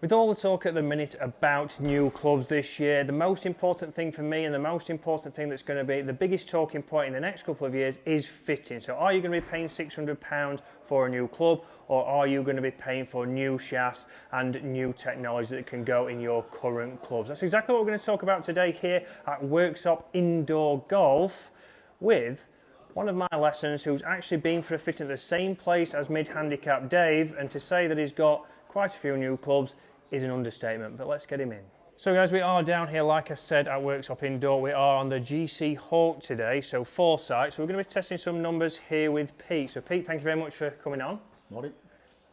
With all the talk at the minute about new clubs this year, the most important thing for me and the most important thing that's going to be the biggest talking point in the next couple of years is fitting. So are you going to be paying £600 for a new club, or are you going to be paying for new shafts and new technology that can go in your current clubs? That's exactly what we're going to talk about today here at Worksop Indoor Golf with one of my lessons who's actually been for a fitting at the same place as mid-handicap Dave, and to say that he's got quite a few new clubs is an understatement, but let's get him in. So guys, we are down here, like I said, at Worksop Indoor. We are on the GC Hawk today, so 4 sites. So we're going to be testing some numbers here with Pete. So Pete, thank you very much for coming on. Morning.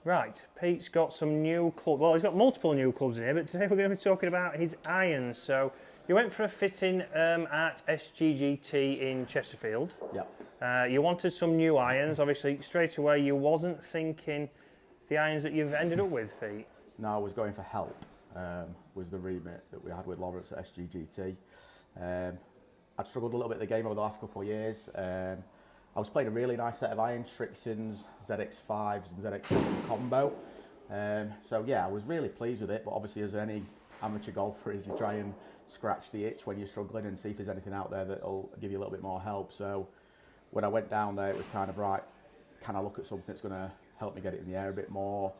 Right, Pete's got some new clubs. Well, he's got multiple new clubs in here, but today we're going to be talking about his irons. So you went for a fitting at SGGT in Chesterfield. Yeah. You wanted some new irons. Obviously, straight away, you wasn't thinking the irons that you've ended up with, Pete. No, I was going for help, was the remit that we had with Lawrence at SGGT. I'd struggled a little bit in the game over the last couple of years. I was playing a really nice set of irons, Strixons, ZX5s and ZX7s combo. So yeah, I was really pleased with it, but obviously as any amateur golfer is, you try and scratch the itch when you're struggling and see if there's anything out there that'll give you a little bit more help. So when I went down there, it was kind of right, can I look at something that's going to help me get it in the air a bit more?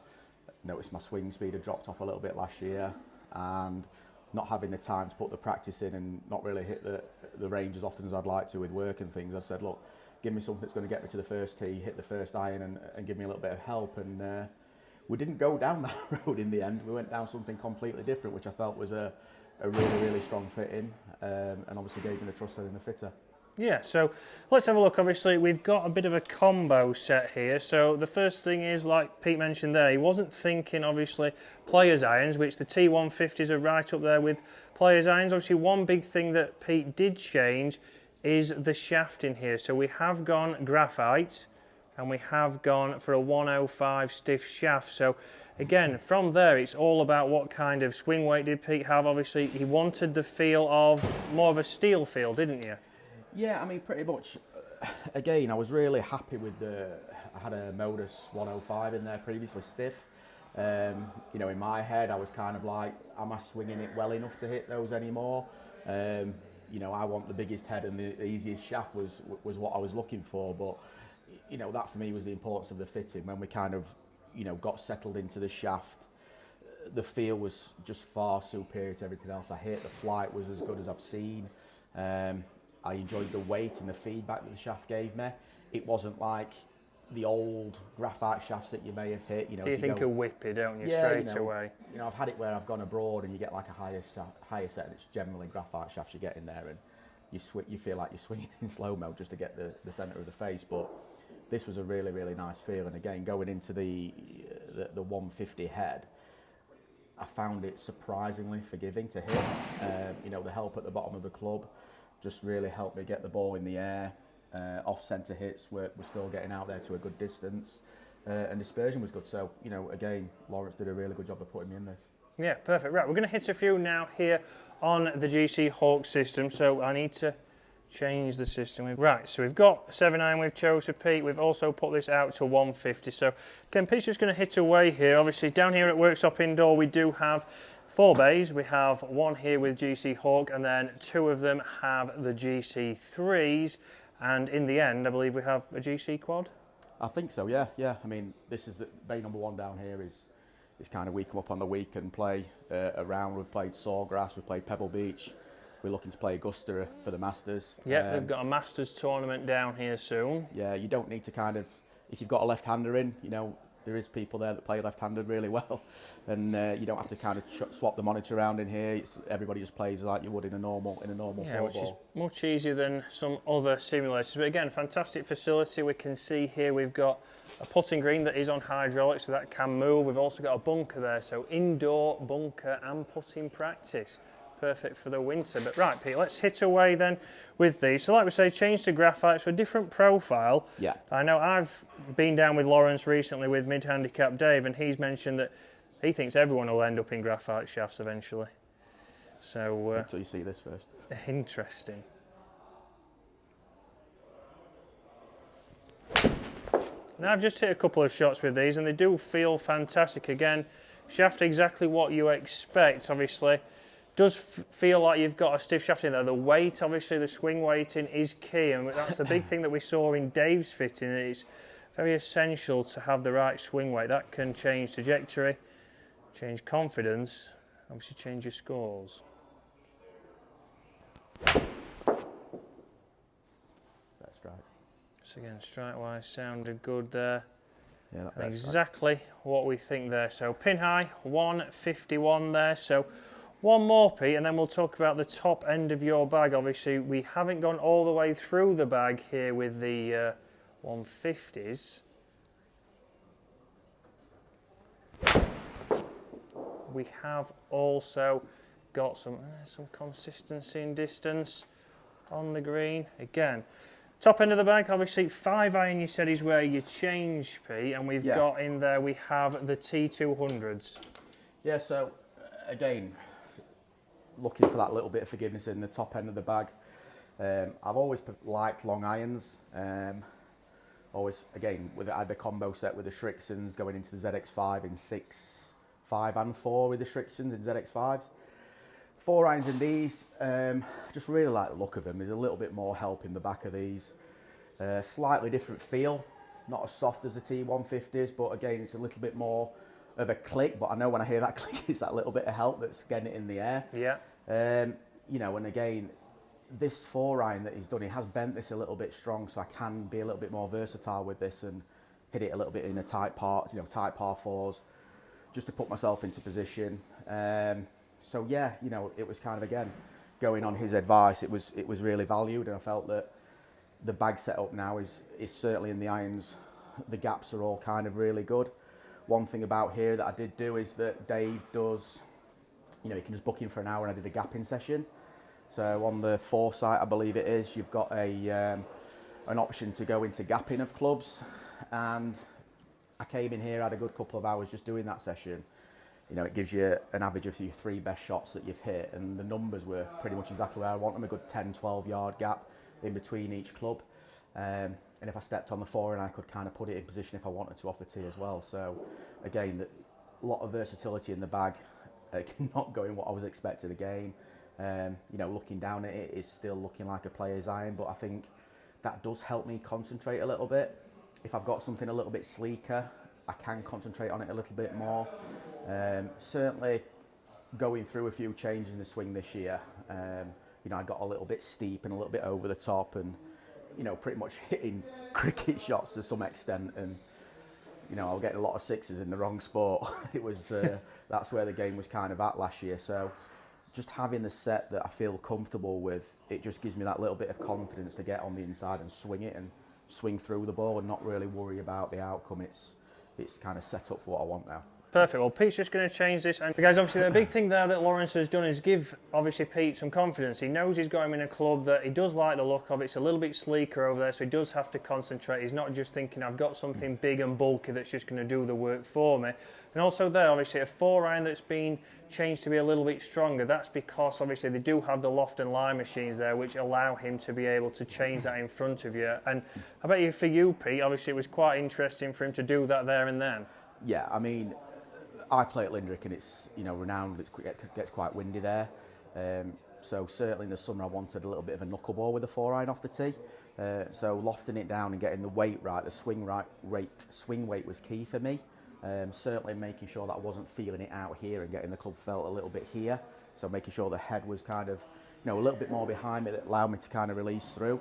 Noticed my swing speed had dropped off a little bit last year, and not having the time to put the practice in and not really hit the range as often as I'd like to with work and things. I said, look, give me something that's going to get me to the first tee, hit the first iron and give me a little bit of help. And we didn't go down that road in the end. We went down something completely different, which I felt was a really, really strong fit in, and obviously gave me the trust in the fitter. Yeah, so let's have a look. Obviously, we've got a bit of a combo set here. So the first thing is, like Pete mentioned there, he wasn't thinking, obviously, players' irons, which the T150s are right up there with players' irons. Obviously, one big thing that Pete did change is the shaft in here. So we have gone graphite, and we have gone for a 105 stiff shaft. So again, from there, it's all about what kind of swing weight did Pete have. Obviously, he wanted the feel of more of a steel feel, didn't you? Yeah, I mean, pretty much. Again, I was really happy with I had a Modus 105 in there previously, stiff. You know, in my head, I was kind of like, am I swinging it well enough to hit those anymore? You know, I want the biggest head, and the easiest shaft was what I was looking for. But, you know, that for me was the importance of the fitting. When we kind of, you know, got settled into the shaft, the feel was just far superior to everything else. I hit the flight was as good as I've seen. I enjoyed the weight and the feedback that the shaft gave me. It wasn't like the old graphite shafts that you may have hit. You know, do you think of whippy, don't you, yeah, straight away? You know, I've had it where I've gone abroad and you get like a higher set, and it's generally graphite shafts you get in there, and you feel like you're swinging in slow-mo just to get the centre of the face. But this was a really, really nice feel. And again, going into the 150 head, I found it surprisingly forgiving to hit. You know, the help at the bottom of the club just really helped me get the ball in the air. Off-centre hits we're still getting out there to a good distance, and dispersion was good. So, you know, again, Lawrence did a really good job of putting me in this. Yeah, perfect. Right, we're going to hit a few now here on the GC Hawk system, so I need to change the system. Right, so we've got 7-iron we've chose for Pete. We've also put this out to 150. So, again, Pete's just going to hit away here. Obviously, down here at Worksop Indoor, we do have 4 bays. We have 1 here with GC Hawk, and then 2 of them have the GC3s. And in the end, I believe we have a GC quad. I think so, yeah. I mean, this is the bay number 1 down here. Is kind of we come up on the week and play a round. We've played Sawgrass, we've played Pebble Beach. We're looking to play Augusta for the Masters. Yeah, they've got a Masters tournament down here soon. Yeah, you don't need to kind of, if you've got a left-hander in, you know, there is people there that play left-handed really well, and you don't have to kind of swap the monitor around in here. Everybody just plays like you would in a normal yeah, which is ball. Much easier than some other simulators. But again, fantastic facility. We can see here we've got a putting green that is on hydraulics, so that can move. We've also got a bunker there, so indoor bunker and putting practice. Perfect for the winter. But right, Pete, let's hit away then with these. So like we say, change to graphite, so a different profile. Yeah. I know I've been down with Lawrence recently with mid-handicap Dave, and he's mentioned that he thinks everyone will end up in graphite shafts eventually. So until you see this first. Interesting. Now I've just hit a couple of shots with these, and they do feel fantastic. Again, Shaft exactly what you expect, obviously. Does feel like you've got a stiff shaft in there. The weight, obviously, the swing weighting is key, and that's the big thing that we saw in Dave's fitting. It's very essential to have the right swing weight. That can change trajectory, change confidence, obviously change your scores. That's strike. So again, strike-wise sounded good there. Yeah, And exactly what we think there. So pin high, 151 there. So one more, Pete, and then we'll talk about the top end of your bag. Obviously, we haven't gone all the way through the bag here with the 150s. We have also got some consistency and distance on the green. Again, top end of the bag, obviously 5-iron you said is where you change, Pete, and we've got in there, we have the T200s. Yeah, so again, looking for that little bit of forgiveness in the top end of the bag. I've always liked long irons. Always, again, I had the combo set with the Shrixons going into the ZX5 in 6, 5 and 4 with the Shrixons in ZX5s. 4 irons in these, just really like the look of them. There's a little bit more help in the back of these. Slightly different feel, not as soft as the T150s, but again, it's a little bit more of a click. But I know when I hear that click, it's that little bit of help that's getting it in the air. Yeah. You know, and again, this 4 iron that he's done, he has bent this a little bit strong, so I can be a little bit more versatile with this and hit it a little bit in a tight par, tight par 4s, just to put myself into position. So yeah, you know, it was kind of, again, going on his advice, it was really valued, and I felt that the bag setup now is certainly in the irons, the gaps are all kind of really good. One thing about here that I did do is that Dave does, you know, you can just book in for an hour, and I did a gapping session. So on the foresight, I believe it is, you've got an option to go into gapping of clubs, and I came in here, had a good couple of hours just doing that session. You know, it gives you an average of your 3 best shots that you've hit, and the numbers were pretty much exactly where I want them, a good 10, 12 yard gap in between each club. And if I stepped on the 4, and I could kind of put it in position if I wanted to off the tee as well. So again, a lot of versatility in the bag, not going what I was expecting again. You know, looking down at it is still looking like a player's iron, but I think that does help me concentrate a little bit. If I've got something a little bit sleeker, I can concentrate on it a little bit more. Certainly going through a few changes in the swing this year, you know, I got a little bit steep and a little bit over the top, and you know, pretty much hitting cricket shots to some extent, and you know, I was getting a lot of 6s in the wrong sport. It was that's where the game was kind of at last year. So just having the set that I feel comfortable with, it just gives me that little bit of confidence to get on the inside and swing it and swing through the ball and not really worry about the outcome. It's kind of set up for what I want now. Perfect. Well, Pete's just going to change this. And guys, obviously, the big thing there that Lawrence has done is give, obviously, Pete some confidence. He knows he's got him in a club that he does like the look of. It's a little bit sleeker over there, so he does have to concentrate. He's not just thinking, I've got something big and bulky that's just going to do the work for me. And also there, obviously, a 4-iron that's been changed to be a little bit stronger. That's because, obviously, they do have the loft and lie machines there, which allow him to be able to change that in front of you. And I bet you, for you, Pete, obviously, it was quite interesting for him to do that there and then. Yeah, I mean, I play at Lindrick, and it's, you know, renowned. It gets quite windy there. So certainly in the summer I wanted a little bit of a knuckleball with a 4-iron off the tee. So lofting it down and getting the weight right, the swing weight was key for me. Certainly making sure that I wasn't feeling it out here and getting the club felt a little bit here. So making sure the head was kind of, you know, a little bit more behind me that allowed me to kind of release through.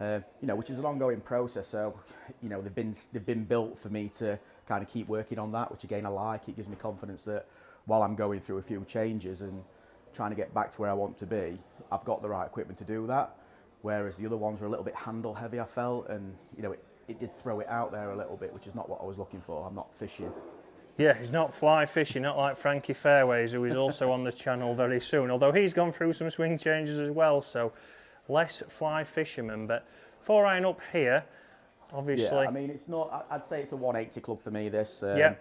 You know, which is an ongoing process. So, you know, they've been built for me to kind of keep working on that, which again I like. It gives me confidence that while I'm going through a few changes and trying to get back to where I want to be, I've got the right equipment to do that. Whereas the other ones were a little bit handle heavy, I felt, and you know, it did throw it out there a little bit, which is not what I was looking for. I'm not fishing. Yeah, he's not fly fishing, not like Frankie Fairways, who is also on the channel very soon, although he's gone through some swing changes as well, so less fly fisherman. But 4-iron up here, obviously. Yeah, I mean, it's not, I'd say it's a 180 club for me, this. Yeah.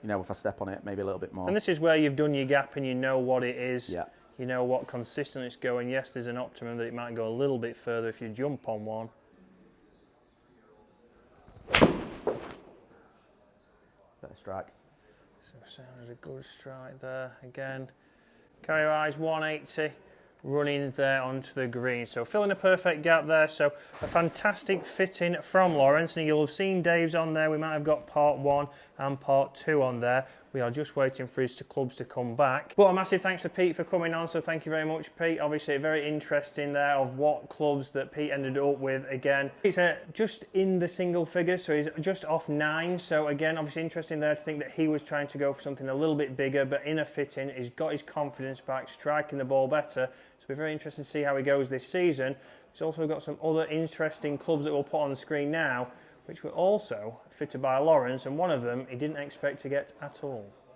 You know, if I step on it, maybe a little bit more. And this is where you've done your gap and you know what it is. Yeah. You know what consistent it's going. Yes, there's an optimum that it might go a little bit further if you jump on one. Better strike. So Sounds a good strike there. Again, carry eyes 180. Running there onto the green, so filling a perfect gap there. So a fantastic fitting from Lawrence, and you'll have seen Dave's on there. We might have got part 1 and part 2 on there. We are just waiting for his clubs to come back. But a massive thanks to Pete for coming on, so thank you very much, Pete. Obviously very interesting there of what clubs that Pete ended up with. Again, it's just in the single figures, so he's just off 9. So again, obviously interesting there to think that he was trying to go for something a little bit bigger, but in a fitting, he's got his confidence back, striking the ball better. So it'll be very interesting to see how he goes this season. He's also got some other interesting clubs that we'll put on the screen now, which were also fitted by Lawrence, and one of them he didn't expect to get at all.